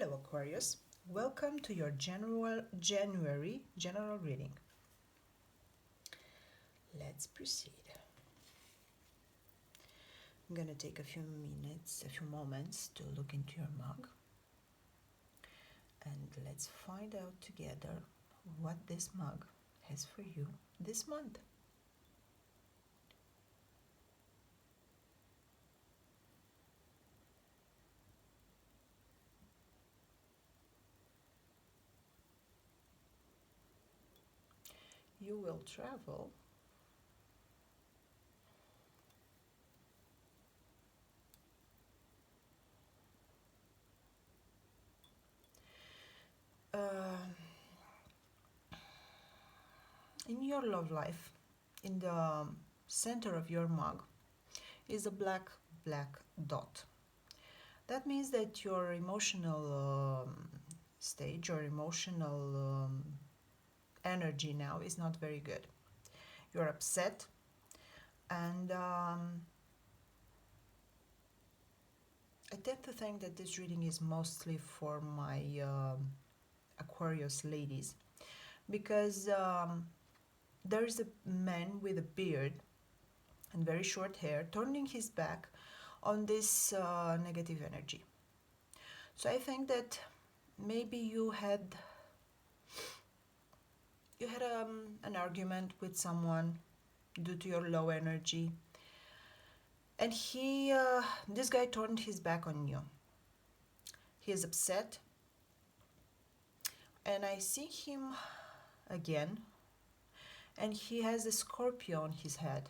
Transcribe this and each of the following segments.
Hello Aquarius, welcome to your January general reading. Let's proceed. I'm gonna take a few moments to look into your mug and let's find out together what this mug has for you this month. You will travel in your love life. In the center of your mug is a black dot. That means that your emotional stage or emotional energy now is not very good. You're upset, and I tend to think that this reading is mostly for my Aquarius ladies, because there is a man with a beard and very short hair turning his back on this negative energy. So I think that maybe you had an argument with someone due to your low energy, and this guy turned his back on you. He is upset, and I see him again, and he has a Scorpio on his head.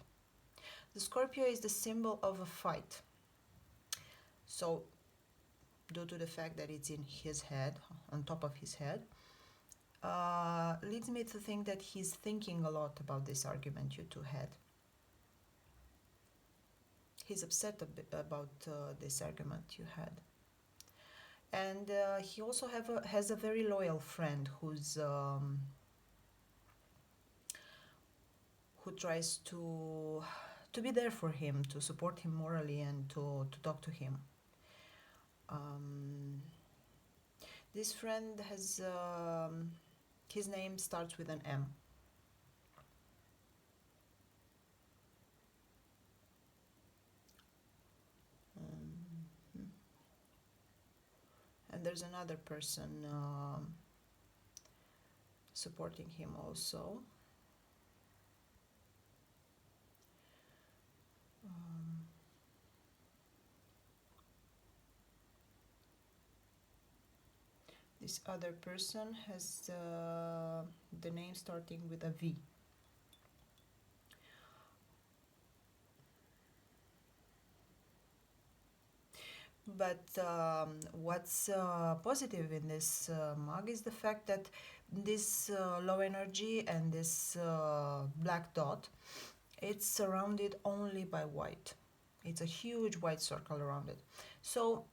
The Scorpio is the symbol of a fight. So due to the fact that it's in his head, on top of his head, leads me to think that he's thinking a lot about this argument you two had. He's upset about this argument you had. And he also has a very loyal friend who tries to be there for him, to support him morally, and to talk to him. This friend has his name starts with an M. And there's another person supporting him also. This other person has the name starting with a V. But what's positive in this mug is the fact that this low energy and this black dot, it's surrounded only by white. It's a huge white circle around it. So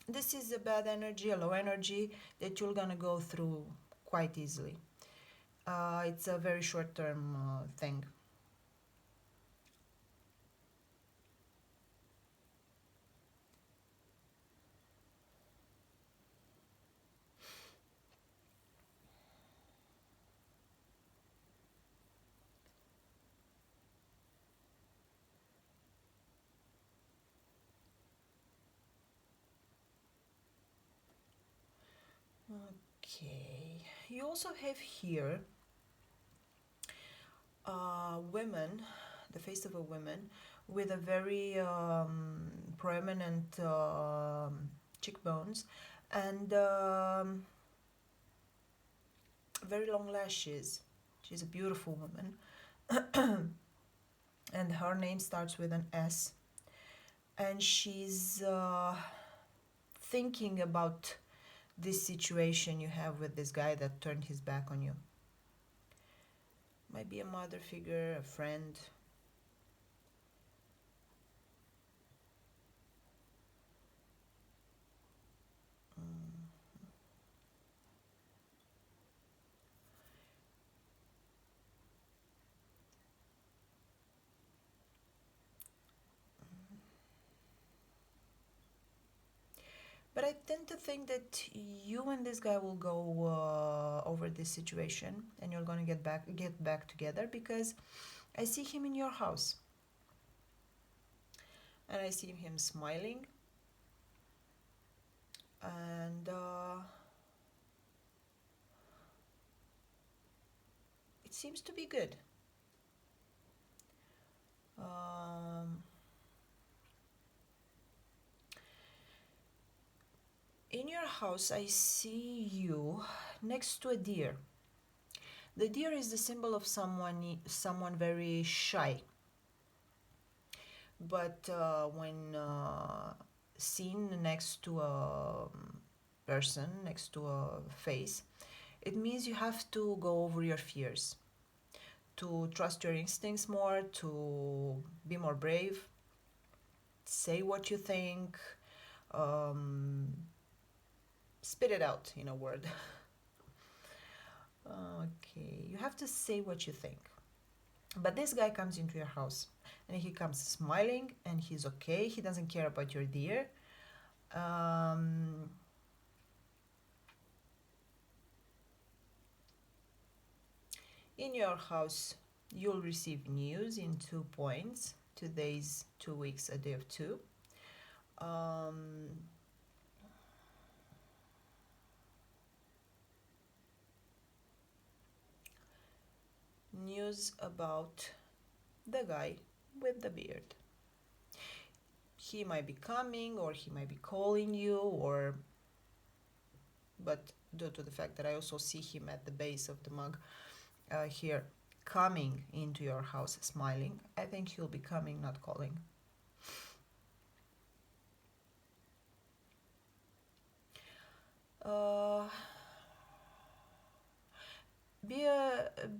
this is a bad energy, a low energy that you're gonna go through quite easily. It's a very short-term thing. Okay, you also have here women, the face of a woman with a very prominent cheekbones and very long lashes. She's a beautiful woman and her name starts with an S, and she's thinking about this situation you have with this guy that turned his back on you. Might be a mother figure, a friend. But I tend to think that you and this guy will go over this situation, and you're gonna get back together, because I see him in your house, and I see him smiling, and it seems to be good. Um, in your house, I see you next to a deer. The deer is the symbol of someone very shy, but when seen next to a person, next to a face, it means you have to go over your fears, to trust your instincts more, to be more brave, say what you think, um, spit it out in a word. Okay, you have to say what you think. But this guy comes into your house, and he comes smiling, and he's okay. He doesn't care about your deer. Um, in your house, you'll receive news in 2 points: 2 days, 2 weeks, a day of two. Um, News about the guy with the beard. He might be coming, or he might be calling you, or but due to the fact that I also see him at the base of the mug here, coming into your house smiling, I think he'll be coming, not calling. Uh,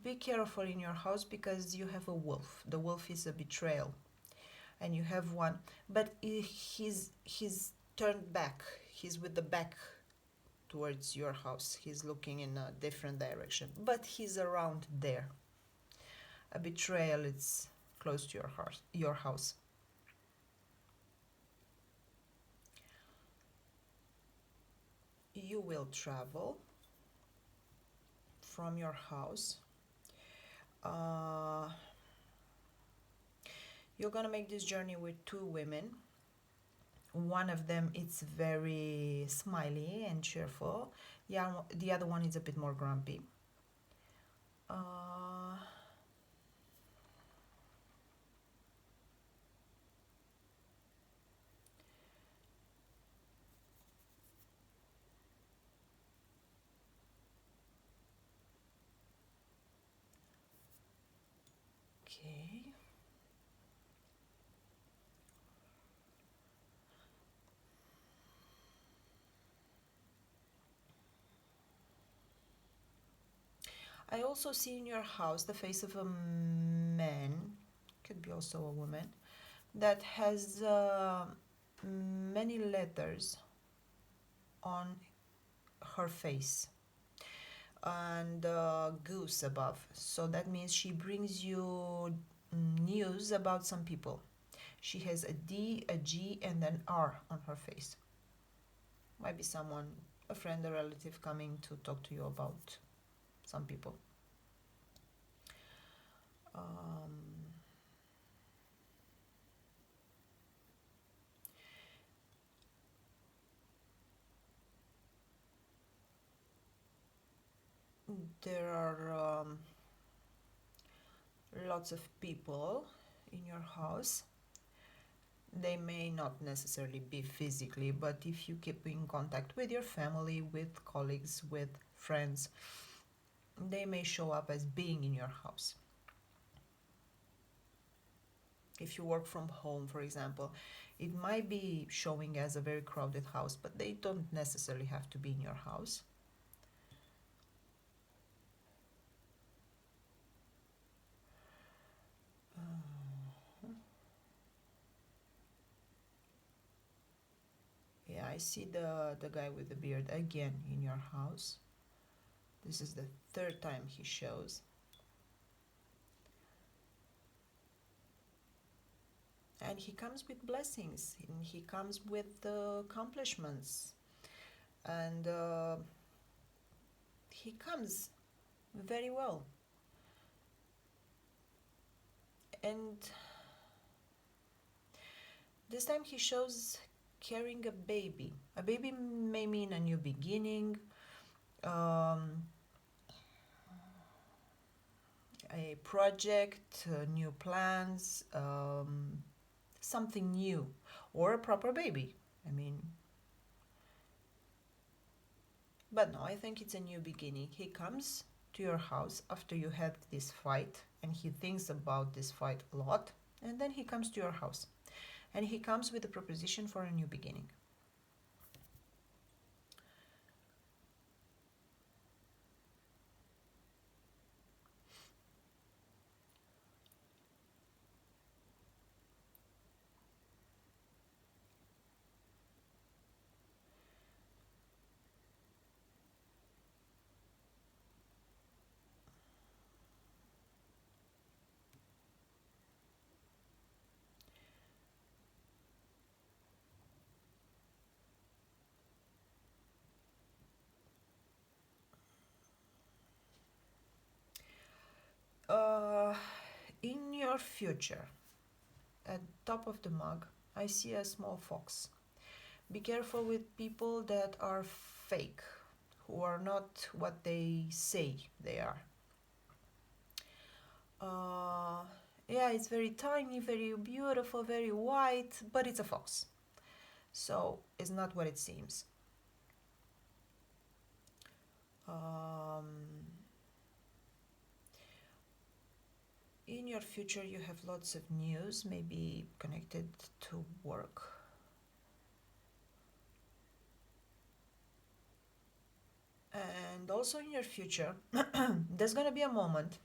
be careful in your house, because you have a wolf. The wolf is a betrayal, and you have one, but he's turned back. He's with the back towards your house. He's looking in a different direction, but he's around there. A betrayal is close to your house. You will travel from your house. Uh, you're gonna make this journey with two women. One of them is very smiley and cheerful. Yeah, the other one is a bit more grumpy. Uh, okay. I also see in your house the face of a man, could be also a woman, that has many letters on her face, and goose above. So that means she brings you news about some people. She has a D, a G, and an R on her face. Might be someone, a friend, a relative, coming to talk to you about some people. Um, there are lots of people in your house. They may not necessarily be physically, but if you keep in contact with your family, with colleagues, with friends, they may show up as being in your house. If you work from home, for example, it might be showing as a very crowded house, but they don't necessarily have to be in your house. Yeah, I see the guy with the beard again in your house. This is the third time he shows. And he comes with blessings, and he comes with accomplishments. and he comes very well. And this time he shows carrying a baby. A baby may mean a new beginning, um, a project, new plans, something new, or a proper baby. I mean, but no, I think it's a new beginning. He comes to your house after you had this fight, and he thinks about this fight a lot, and then he comes to your house, and he comes with a proposition for a new beginning. Uh, in your future, at top of the mug, I see a small fox. Be careful with people that are fake, who are not what they say they are. Uh, yeah, it's very tiny, very beautiful, very white, but it's a fox. So it's not what it seems. Um, in your future, you have lots of news, maybe connected to work. And also in your future, there's gonna be a moment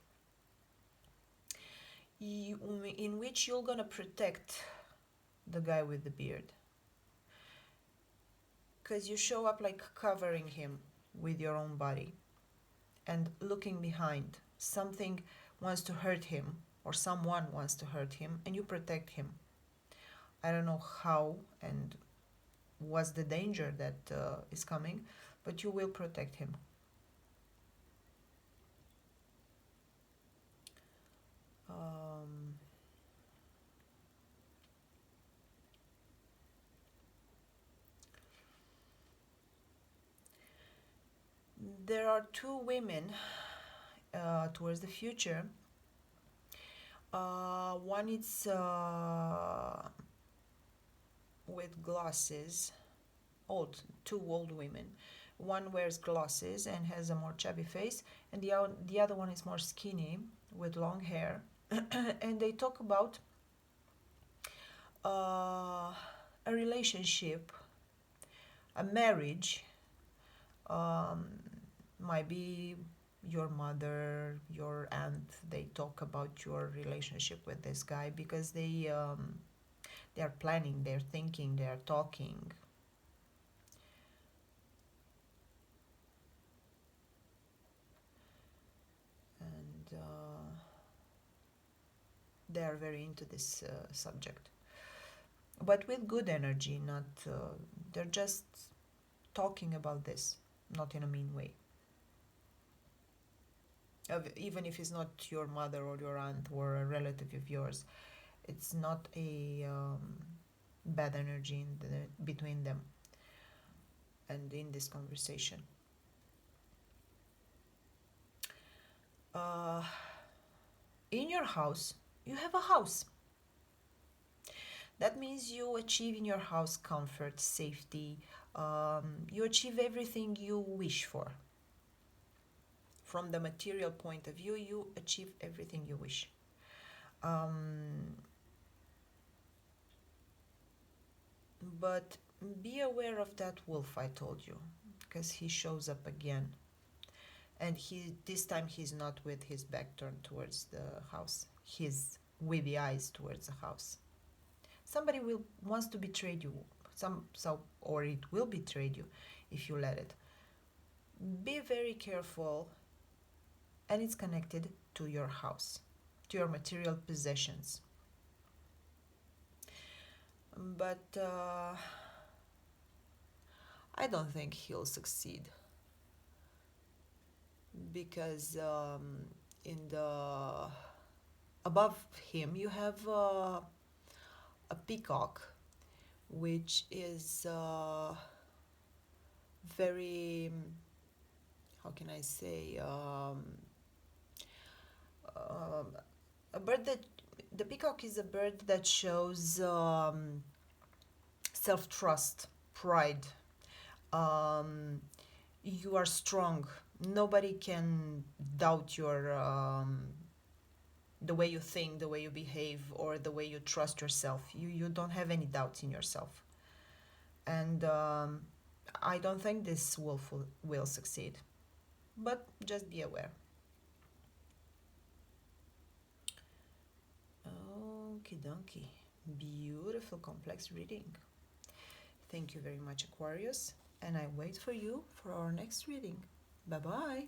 in which you're gonna protect the guy with the beard, because you show up like covering him with your own body and looking behind. Something wants to hurt him, or someone wants to hurt him, and you protect him. I don't know how and what's the danger that is coming, but you will protect him. Um, there are two women towards the future. One is with glasses, two old women. One wears glasses and has a more chubby face, and the other one is more skinny with long hair. And they talk about a relationship, a marriage. Um, might be your mother, your aunt. They talk about your relationship with this guy because they are planning, they're thinking, they're talking. And they are very into this subject, but with good energy. Not they're just talking about this, not in a mean way. Even if it's not your mother or your aunt or a relative of yours, it's not a bad energy between them and in this conversation. Uh, in your house, you have a house. That means you achieve in your house comfort, safety. You achieve everything you wish for. From the material point of view, you achieve everything you wish. But be aware of that wolf I told you, because he shows up again. And this time he's not with his back turned towards the house. He's with the eyes towards the house. Somebody will wants to betray you, or it will betray you if you let it. Be very careful, and it's connected to your house, to your material possessions. But I don't think he'll succeed because in the above him you have a peacock, which is very, how can I say, um, a bird that the peacock is a bird that shows self trust, pride. Um, you are strong. Nobody can doubt your the way you think, the way you behave, or the way you trust yourself. You don't have any doubts in yourself, and I don't think this wolf will succeed. But just be aware. Okie dokie. Beautiful complex reading. Thank you very much, Aquarius, and I wait for you for our next reading. Bye bye.